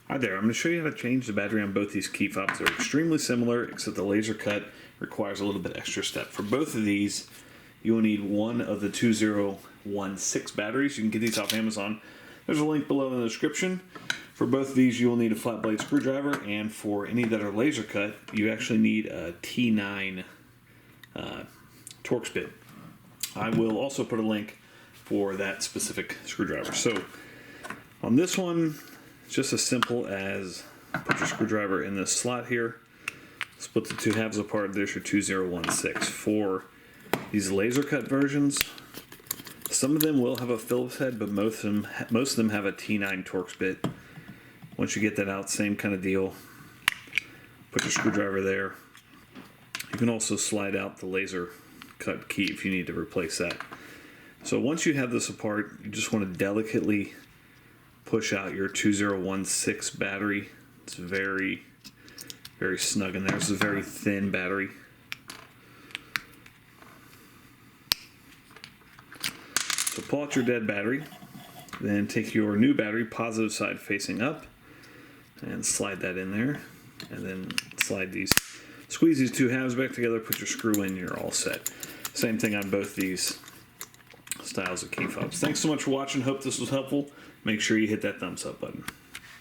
Hi there, I'm going to show you how to change the battery on both these key fobs. They're extremely similar, except the laser cut requires a little bit extra step. For both of these, you will need one of the 2016 batteries. You can get these off Amazon. There's a link below in the description. For both of these, you will need a flat blade screwdriver, and for any that are laser cut, you actually need a T9 Torx bit. I will also put a link for that specific screwdriver. So on this one, it's just as simple as put your screwdriver in this slot here, split the two halves apart. There's your 2016. For these laser cut versions, some of them will have a Phillips head, but most of them have a T9 Torx bit. Once you get that out, same kind of deal. Put your screwdriver there. You can also slide out the laser cut key if you need to replace that. So once you have this apart, you just want to delicately push out your 2016 battery. It's very, very snug in there. It's a very thin battery. So pull out your dead battery, then take your new battery, positive side facing up, and slide that in there, and then squeeze these two halves back together, put your screw in, you're all set. Same thing on both these styles of key fobs. Thanks so much for watching. Hope this was helpful. Make sure you hit that thumbs up button.